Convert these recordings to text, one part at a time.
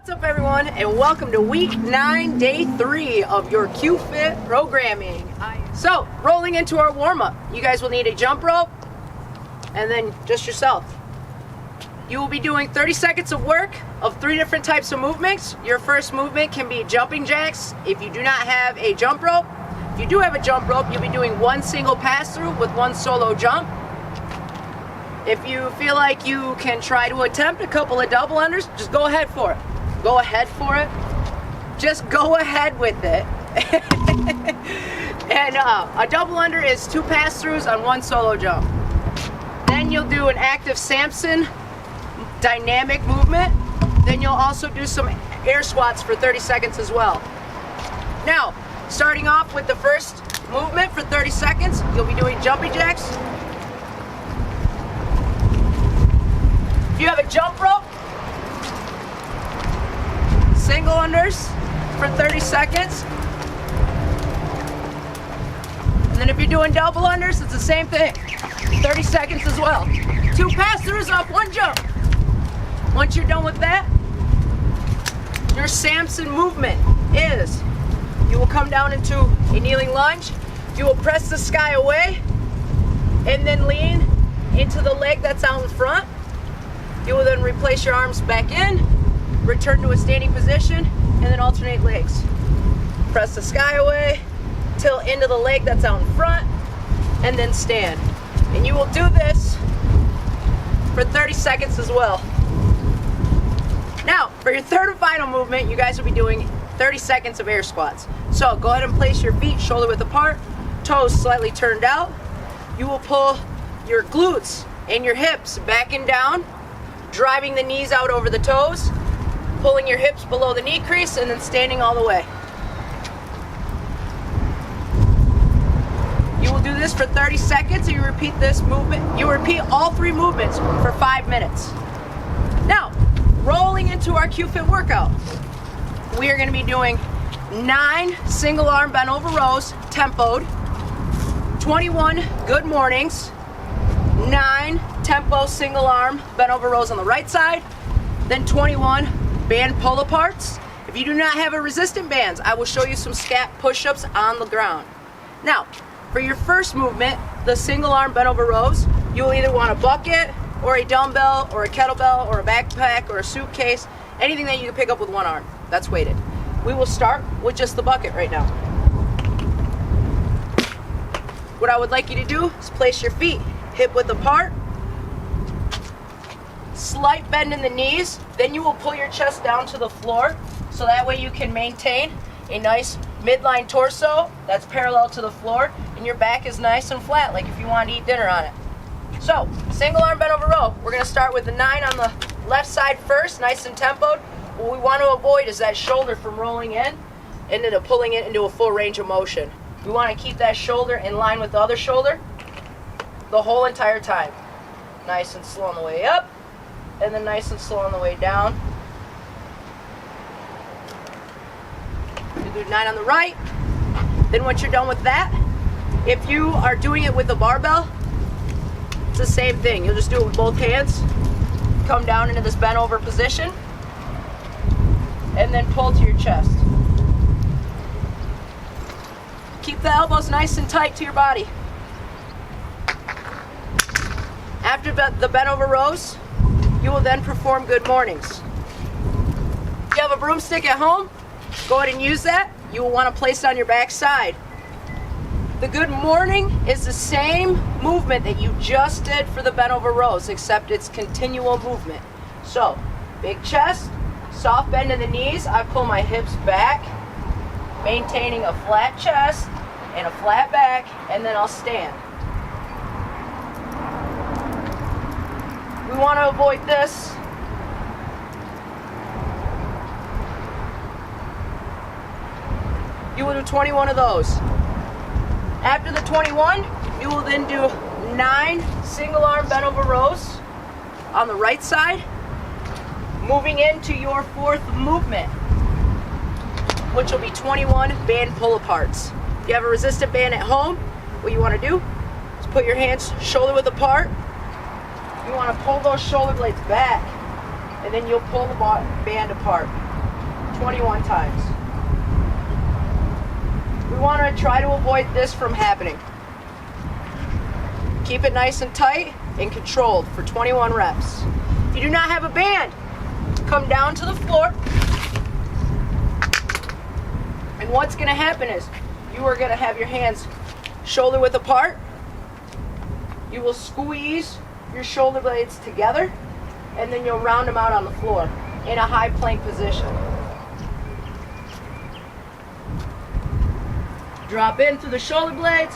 What's up, everyone, and welcome to week 9, day 3 of your Qfit programming. So, rolling into our warm-up, you guys will need a jump rope and then just yourself. You will be doing 30 seconds of work of 3 different types of movements. Your first movement can be jumping jacks if you do not have a jump rope. If you do have a jump rope, you'll be doing one single pass-through with one solo jump. If you feel like you can try to attempt a couple of double unders, just go ahead for it. Go ahead for it. Just go ahead with it. And a double under is 2 pass-throughs on one solo jump. Then you'll do an active Samson dynamic movement. Then you'll also do some air squats for 30 seconds as well. Now, starting off with the first movement for 30 seconds, you'll be doing jumping jacks. If you have a jump rope, single unders for 30 seconds. And then if you're doing double unders, it's the same thing. 30 seconds as well. 2 pass-throughs off one jump. Once you're done with that, your Samson movement is, you will come down into a kneeling lunge. You will press the sky away and then lean into the leg that's out in front. You will then replace your arms back in, return to a standing position, and then alternate legs. Press the sky away, tilt into the leg that's out in front, and then stand. And you will do this for 30 seconds as well. Now, for your third and final movement, you guys will be doing 30 seconds of air squats. So go ahead and place your feet shoulder width apart, toes slightly turned out. You will pull your glutes and your hips back and down, driving the knees out over the toes, pulling your hips below the knee crease, and then standing all the way. You will do this for 30 seconds, and you repeat this movement. You repeat all 3 movements for 5 minutes. Now, rolling into our Qfit workout, we are going to be doing 9 single arm bent over rows, tempoed, 21 good mornings, 9 tempo single arm bent over rows on the right side, then 21 band pull aparts. If you do not have a resistant bands, I will show you some scat push-ups on the ground. Now, for your first movement, the single arm bent over rows, you will either want a bucket or a dumbbell or a kettlebell or a backpack or a suitcase, anything that you can pick up with one arm that's weighted. We will start with just the bucket right now. What I would like you to do is place your feet hip width apart, slight bend in the knees, then you will pull your chest down to the floor so that way you can maintain a nice midline torso that's parallel to the floor and your back is nice and flat, like if you want to eat dinner on it. So, single arm bent over row, we're going to start with the 9 on the left side first, nice and tempoed. What we want to avoid is that shoulder from rolling in and then pulling it into a full range of motion. We want to keep that shoulder in line with the other shoulder the whole entire time. Nice and slow on the way up, and then nice and slow on the way down. You do 9 on the right. Then once you're done with that, if you are doing it with a barbell, it's the same thing. You'll just do it with both hands. Come down into this bent over position, and then pull to your chest. Keep the elbows nice and tight to your body. After the bent over rows, you will then perform good mornings. If you have a broomstick at home, go ahead and use that. You will want to place it on your back side. The good morning is the same movement that you just did for the bent over rows, except it's continual movement. So, big chest, soft bend in the knees. I pull my hips back, maintaining a flat chest and a flat back, and then I'll stand. We want to avoid this. You will do 21 of those. After the 21, you will then do 9 single arm bent over rows on the right side, moving into your 4th movement, which will be 21 band pull aparts. If you have a resistant band at home, what you want to do is put your hands shoulder width apart. You want to pull those shoulder blades back, and then you'll pull the band apart. 21 times. We want to try to avoid this from happening. Keep it nice and tight and controlled for 21 reps. If you do not have a band, come down to the floor. And what's going to happen is you are going to have your hands shoulder width apart. You will squeeze your shoulder blades together, and then you'll round them out on the floor in a high plank position. Drop in through the shoulder blades,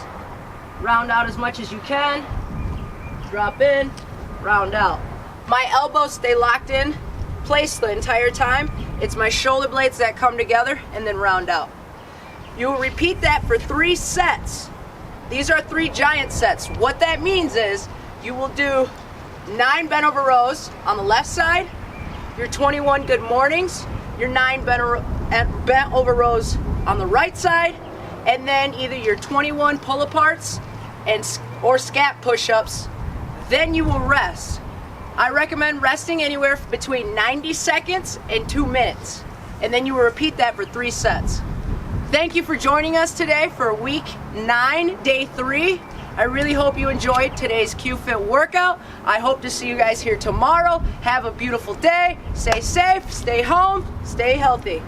round out as much as you can, drop in, round out. My elbows stay locked in place the entire time. It's my shoulder blades that come together and then round out. You will repeat that for 3 sets. These are 3 giant sets. What that means is you will do 9 bent over rows on the left side, your 21 good mornings, your 9 bent over rows on the right side, and then either your 21 pull aparts or scat push-ups. Then you will rest. I recommend resting anywhere between 90 seconds and 2 minutes. And then you will repeat that for 3 sets. Thank you for joining us today for week 9, day 3. I really hope you enjoyed today's Qfit workout. I hope to see you guys here tomorrow. Have a beautiful day. Stay safe, stay home, stay healthy.